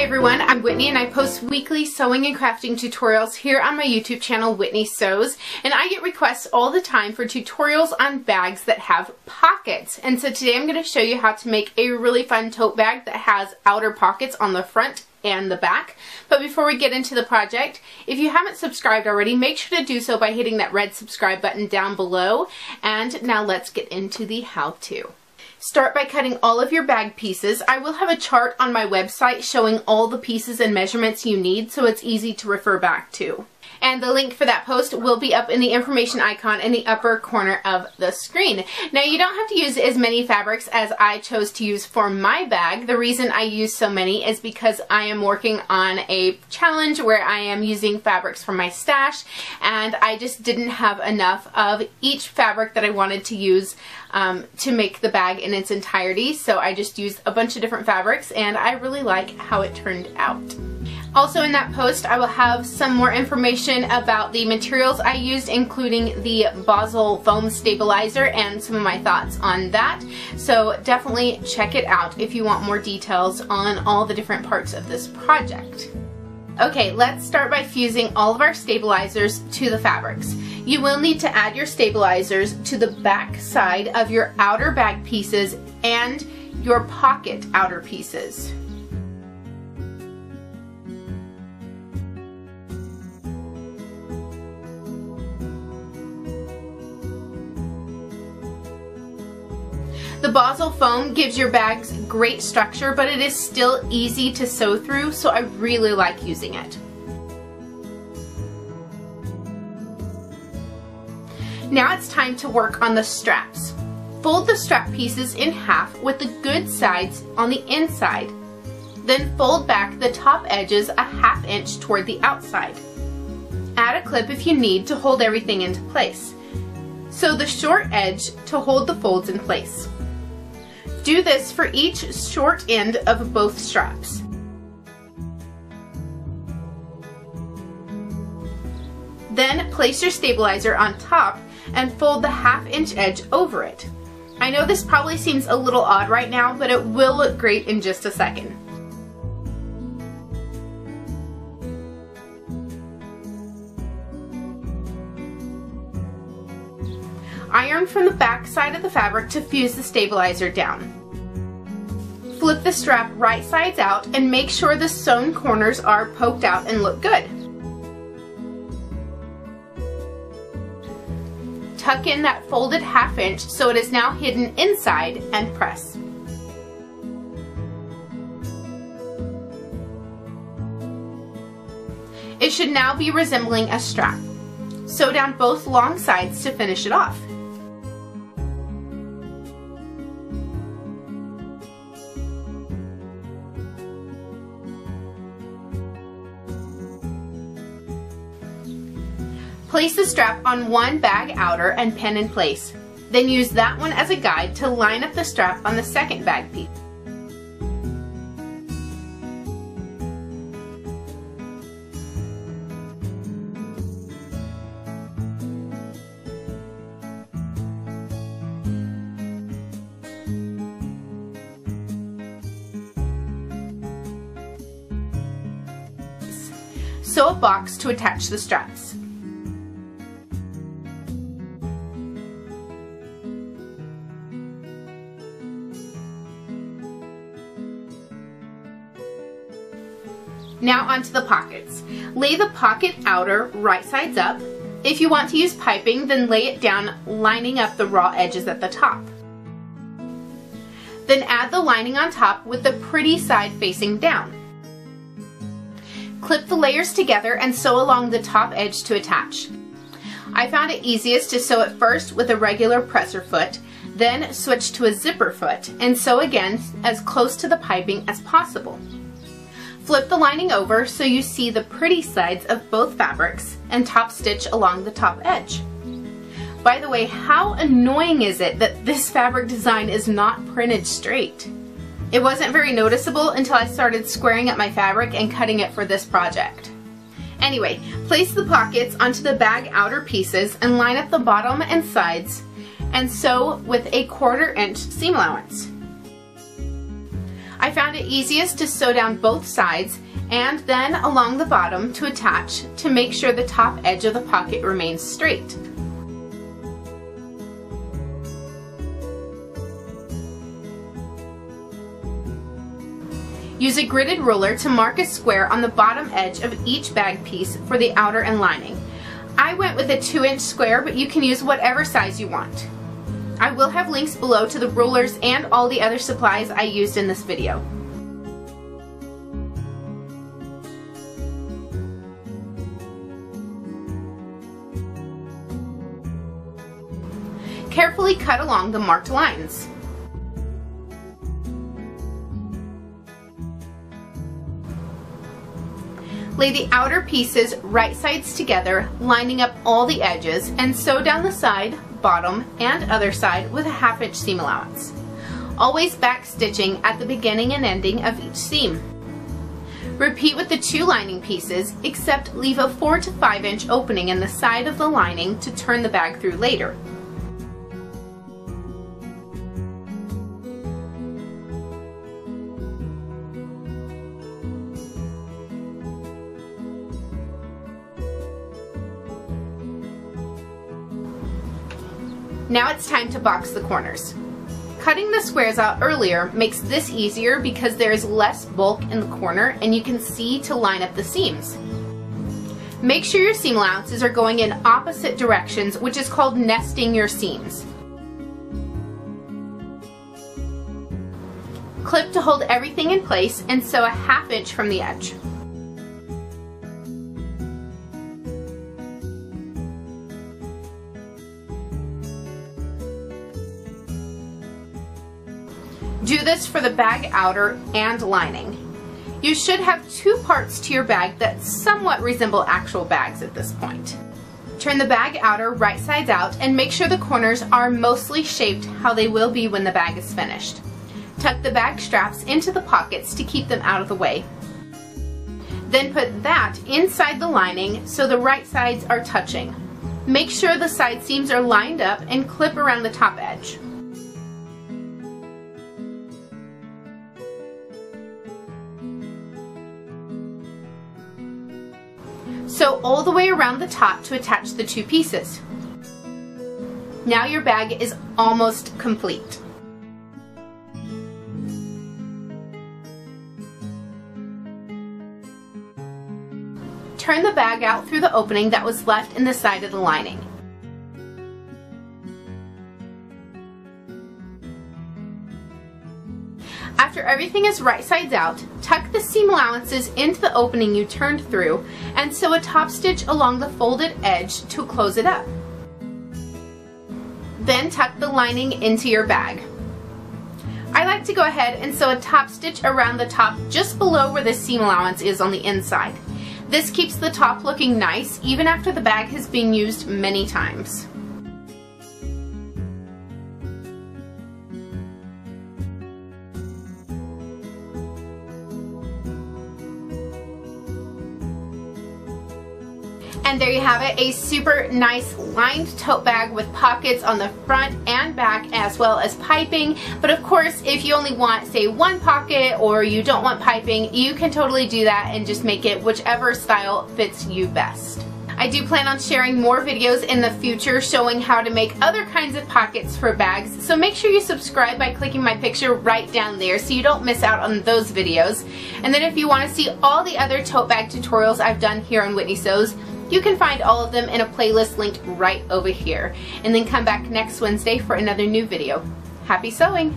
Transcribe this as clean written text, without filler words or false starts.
everyone, I'm Whitney and I post weekly sewing and crafting tutorials here on my YouTube channel, Whitney Sews, and I get requests all the time for tutorials on bags that have pockets. And so today I'm going to show you how to make a really fun tote bag that has outer pockets on the front and the back. But before we get into the project, if you haven't subscribed already, make sure to do so by hitting that red subscribe button down below. And now let's get into the how-to. Start by cutting all of your bag pieces. I will have a chart on my website showing all the pieces and measurements you need, so it's easy to refer back to. And the link for that post will be up in the information icon in the upper corner of the screen. Now, you don't have to use as many fabrics as I chose to use for my bag. The reason I use so many is because I am working on a challenge where I am using fabrics from my stash, and I just didn't have enough of each fabric that I wanted to use to make the bag in its entirety. So I just used a bunch of different fabrics, and I really like how it turned out. Also in that post, I will have some more information about the materials I used, including the Basel foam stabilizer and some of my thoughts on that. So definitely check it out if you want more details on all the different parts of this project. Okay, let's start by fusing all of our stabilizers to the fabrics. You will need to add your stabilizers to the back side of your outer bag pieces and your pocket outer pieces. The Basel foam gives your bags great structure, but it is still easy to sew through, so I really like using it. Now it's time to work on the straps. Fold the strap pieces in half with the good sides on the inside. Then fold back the top edges a ½ inch toward the outside. Add a clip if you need to hold everything into place. Sew the short edge to hold the folds in place. Do this for each short end of both straps. Then place your stabilizer on top and fold the ½ inch edge over it. I know this probably seems a little odd right now, but it will look great in just a second. Iron from the back side of the fabric to fuse the stabilizer down. Flip the strap right sides out and make sure the sewn corners are poked out and look good. Tuck in that folded ½ inch so it is now hidden inside and press. It should now be resembling a strap. Sew down both long sides to finish it off. Place the strap on one bag outer and pin in place. Then use that one as a guide to line up the strap on the second bag piece. Sew a box to attach the straps. Now onto the pockets. Lay the pocket outer right sides up. If you want to use piping, then lay it down, lining up the raw edges at the top. Then add the lining on top with the pretty side facing down. Clip the layers together and sew along the top edge to attach. I found it easiest to sew it first with a regular presser foot, then switch to a zipper foot, and sew again as close to the piping as possible. Flip the lining over so you see the pretty sides of both fabrics and top stitch along the top edge. By the way, how annoying is it that this fabric design is not printed straight? It wasn't very noticeable until I started squaring up my fabric and cutting it for this project. Anyway, place the pockets onto the bag outer pieces and line up the bottom and sides and sew with a 1/4 inch seam allowance. I found it easiest to sew down both sides and then along the bottom to attach to make sure the top edge of the pocket remains straight. Use a gridded ruler to mark a square on the bottom edge of each bag piece for the outer and lining. I went with a 2-inch square, but you can use whatever size you want. I will have links below to the rulers and all the other supplies I used in this video. Carefully cut along the marked lines. Lay the outer pieces right sides together, lining up all the edges, and sew down the side, bottom, and other side with a 1/2-inch seam allowance. Always back stitching at the beginning and ending of each seam. Repeat with the 2 lining pieces, except leave a 4 to 5-inch opening in the side of the lining to turn the bag through later. Now it's time to box the corners. Cutting the squares out earlier makes this easier because there is less bulk in the corner and you can see to line up the seams. Make sure your seam allowances are going in opposite directions, which is called nesting your seams. Clip to hold everything in place and sew a 1/2 inch from the edge. Do this for the bag outer and lining. You should have 2 parts to your bag that somewhat resemble actual bags at this point. Turn the bag outer right sides out and make sure the corners are mostly shaped how they will be when the bag is finished. Tuck the bag straps into the pockets to keep them out of the way. Then put that inside the lining so the right sides are touching. Make sure the side seams are lined up and clip around the top edge. Sew all the way around the top to attach the 2 pieces. Now your bag is almost complete. Turn the bag out through the opening that was left in the side of the lining. After everything is right sides out, tuck the seam allowances into the opening you turned through and sew a top stitch along the folded edge to close it up. Then tuck the lining into your bag. I like to go ahead and sew a top stitch around the top just below where the seam allowance is on the inside. This keeps the top looking nice even after the bag has been used many times. And there you have it, a super nice lined tote bag with pockets on the front and back as well as piping. But of course, if you only want, say, 1 pocket or you don't want piping, you can totally do that and just make it whichever style fits you best. I do plan on sharing more videos in the future showing how to make other kinds of pockets for bags, so make sure you subscribe by clicking my picture right down there so you don't miss out on those videos. And then if you want to see all the other tote bag tutorials I've done here on Whitney Sews, you can find all of them in a playlist linked right over here. And then come back next Wednesday for another new video. Happy sewing!